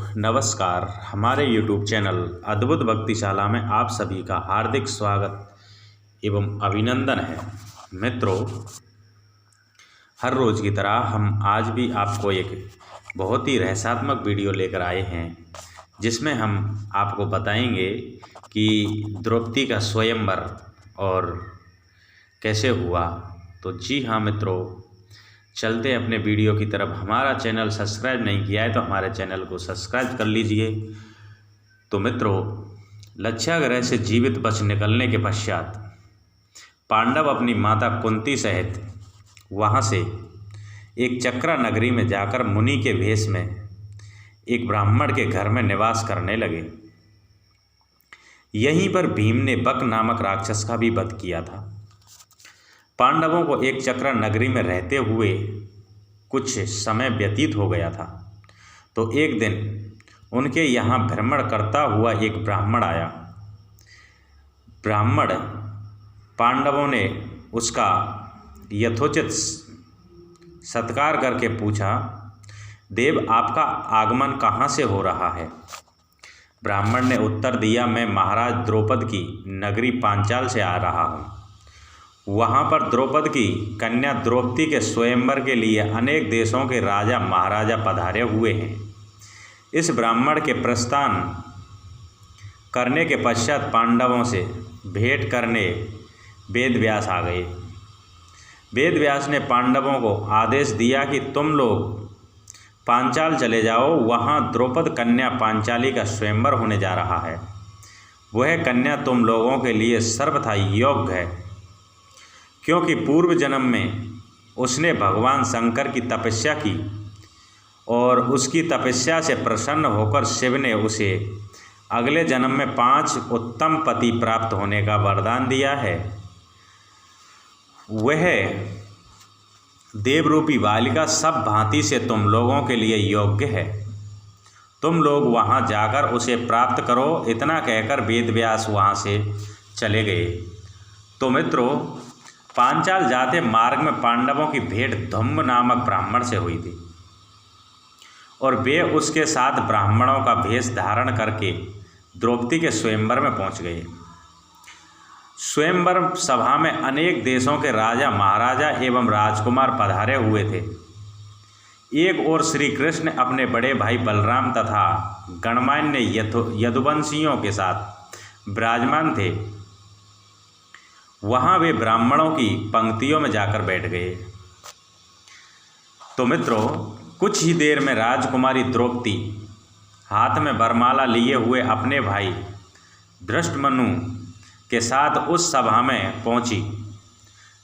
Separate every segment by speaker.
Speaker 1: नमस्कार। हमारे YouTube channel अद्भुत भक्तिशाला में आप सभी का हार्दिक स्वागत एवं अभिनंदन है। मित्रों, हर रोज़ की तरह हम आज भी आपको एक बहुत ही रहस्यात्मक वीडियो लेकर आए हैं, जिसमें हम आपको बताएंगे कि द्रौपदी का स्वयंवर और कैसे हुआ। तो जी हाँ मित्रों, चलते अपने वीडियो की तरफ। हमारा चैनल सब्सक्राइब नहीं किया है तो हमारे चैनल को सब्सक्राइब कर लीजिए। तो मित्रों, लक्षागृह से जीवित बच निकलने के पश्चात पांडव अपनी माता कुंती सहित वहाँ से एक चक्रा नगरी में जाकर मुनि के भेष में एक ब्राह्मण के घर में निवास करने लगे। यहीं पर भीम ने बक नामक राक्षस का भी वध किया था। पांडवों को एक चक्रा नगरी में रहते हुए कुछ समय व्यतीत हो गया था, तो एक दिन उनके यहाँ भ्रमण करता हुआ एक ब्राह्मण आया। ब्राह्मण पांडवों ने उसका यथोचित सत्कार करके पूछा, देव आपका आगमन कहाँ से हो रहा है? ब्राह्मण ने उत्तर दिया, मैं महाराज द्रौपद की नगरी पांचाल से आ रहा हूँ। वहाँ पर द्रौपद की कन्या द्रौपदी के स्वयंवर के लिए अनेक देशों के राजा महाराजा पधारे हुए हैं। इस ब्राह्मण के प्रस्थान करने के पश्चात पांडवों से भेंट करने वेदव्यास आ गए। वेदव्यास ने पांडवों को आदेश दिया कि तुम लोग पांचाल चले जाओ, वहाँ द्रौपद कन्या पांचाली का स्वयंवर होने जा रहा है। वह कन्या तुम लोगों के लिए सर्वथा योग्य है, क्योंकि पूर्व जन्म में उसने भगवान शंकर की तपस्या की और उसकी तपस्या से प्रसन्न होकर शिव ने उसे अगले जन्म में 5 उत्तम पति प्राप्त होने का वरदान दिया है। वह देवरूपी बालिका सब भांति से तुम लोगों के लिए योग्य है। तुम लोग वहां जाकर उसे प्राप्त करो। इतना कहकर वेदव्यास वहां से चले गए। तो मित्रों, पांचाल जाते मार्ग में पांडवों की भेंट धुम्म नामक ब्राह्मण से हुई थी और वे उसके साथ ब्राह्मणों का भेष धारण करके द्रौपदी के स्वयंवर में पहुंच गए। स्वयंवर सभा में अनेक देशों के राजा महाराजा एवं राजकुमार पधारे हुए थे। एक ओर श्री कृष्ण अपने बड़े भाई बलराम तथा गणमान्य यदुवंशियों के साथ विराजमान थे। वहाँ वे ब्राह्मणों की पंक्तियों में जाकर बैठ गए। तो मित्रों, कुछ ही देर में राजकुमारी द्रौपदी हाथ में वरमाला लिए हुए अपने भाई धृष्टमनु के साथ उस सभा में पहुंची।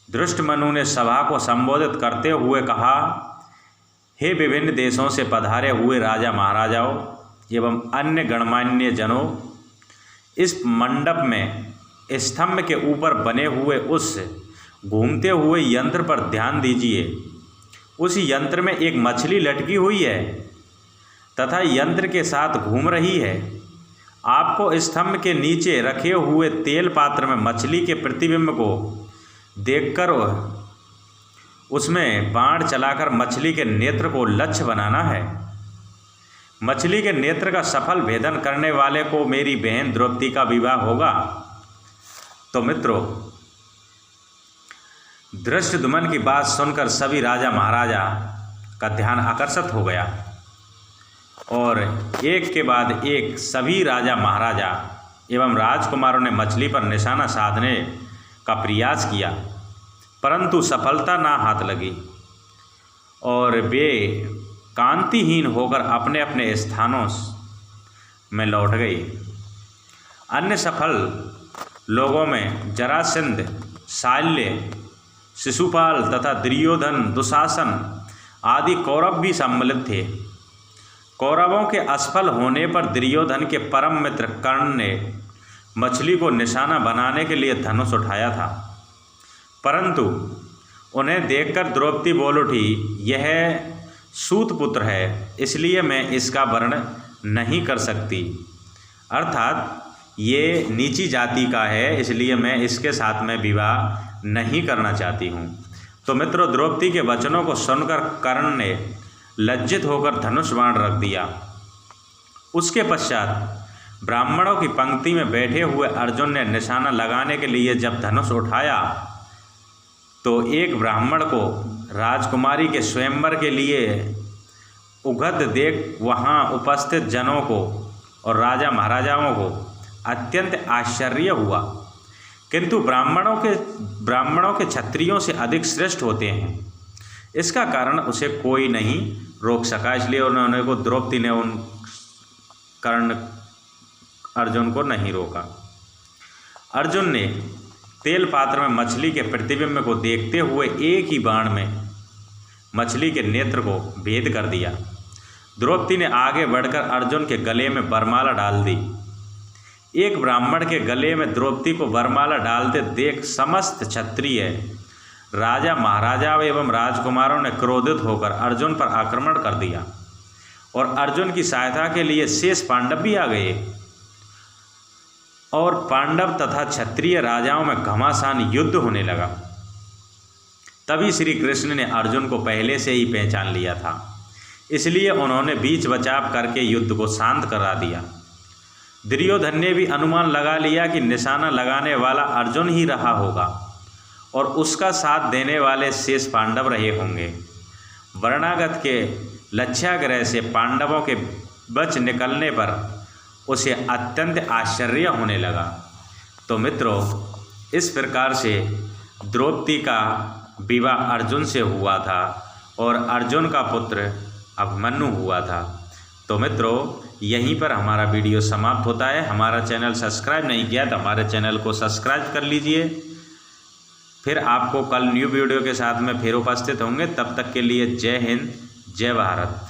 Speaker 1: धृष्टमनु ने सभा को संबोधित करते हुए कहा, हे विभिन्न देशों से पधारे हुए राजा महाराजाओं एवं अन्य गणमान्य जनों, इस मंडप में स्तंभ के ऊपर बने हुए उस घूमते हुए यंत्र पर ध्यान दीजिए। उस यंत्र में एक मछली लटकी हुई है तथा यंत्र के साथ घूम रही है। आपको स्तंभ के नीचे रखे हुए तेल पात्र में मछली के प्रतिबिंब को देखकर उसमें बाण चलाकर मछली के नेत्र को लक्ष्य बनाना है। मछली के नेत्र का सफल भेदन करने वाले को मेरी बहन द्रौपदी का विवाह होगा। तो मित्रों, धृष्टद्युम्न की बात सुनकर सभी राजा महाराजा का ध्यान आकर्षित हो गया और एक के बाद एक सभी राजा महाराजा एवं राजकुमारों ने मछली पर निशाना साधने का प्रयास किया, परंतु सफलता ना हाथ लगी और वे कांतिहीन होकर अपने अपने स्थानों में लौट गए। अन्य सफल लोगों में जरासंध, शाल्य, शिशुपाल तथा दुर्योधन, दुशासन आदि कौरव भी सम्मिलित थे। कौरवों के असफल होने पर दुर्योधन के परम मित्र कर्ण ने मछली को निशाना बनाने के लिए धनुष उठाया था, परंतु उन्हें देखकर द्रौपदी बोल उठी, यह सूतपुत्र है, इसलिए मैं इसका वर्ण नहीं कर सकती। अर्थात ये नीची जाति का है, इसलिए मैं इसके साथ में विवाह नहीं करना चाहती हूँ। तो मित्रों, द्रौपदी के वचनों को सुनकर कर्ण ने लज्जित होकर धनुष बाण रख दिया उसके पश्चात ब्राह्मणों की पंक्ति में बैठे हुए अर्जुन ने निशाना लगाने के लिए जब धनुष उठाया तो एक ब्राह्मण को राजकुमारी के स्वयंवर के लिए उगद देख वहाँ उपस्थित जनों को और राजा महाराजाओं को अत्यंत आश्चर्य हुआ, किंतु ब्राह्मणों के क्षत्रियों से अधिक श्रेष्ठ होते हैं, इसका कारण उसे कोई नहीं रोक सका। इसलिए उन्होंने को द्रौपदी ने उन कर्ण अर्जुन को नहीं रोका। अर्जुन ने तेल पात्र में मछली के प्रतिबिंब को देखते हुए एक ही बाण में मछली के नेत्र को भेद कर दिया। द्रौपदी ने आगे बढ़कर अर्जुन के गले में वरमाला डाल दी। एक ब्राह्मण के गले में द्रौपदी को वरमाला डालते देख समस्त क्षत्रिय राजा महाराजा एवं राजकुमारों ने क्रोधित होकर अर्जुन पर आक्रमण कर दिया और अर्जुन की सहायता के लिए शेष पांडव भी आ गए और पांडव तथा क्षत्रिय राजाओं में घमासान युद्ध होने लगा। तभी श्री कृष्ण ने अर्जुन को पहले से ही पहचान लिया था, इसलिए उन्होंने बीच बचाव करके युद्ध को शांत करा दिया। दुर्योधन ने भी अनुमान लगा लिया कि निशाना लगाने वाला अर्जुन ही रहा होगा और उसका साथ देने वाले शेष पांडव रहे होंगे। वरणागत के लक्ष्याग्रह से पांडवों के बच निकलने पर उसे अत्यंत आश्चर्य होने लगा। तो मित्रों, इस प्रकार से द्रौपदी का विवाह अर्जुन से हुआ था और अर्जुन का पुत्र अभिमन्यु हुआ था। तो मित्रों, यहीं पर हमारा वीडियो समाप्त होता है। हमारा चैनल सब्सक्राइब नहीं किया तो हमारे चैनल को सब्सक्राइब कर लीजिए। फिर आपको कल न्यू वीडियो के साथ में फिर उपस्थित होंगे। तब तक के लिए जय हिंद, जय भारत।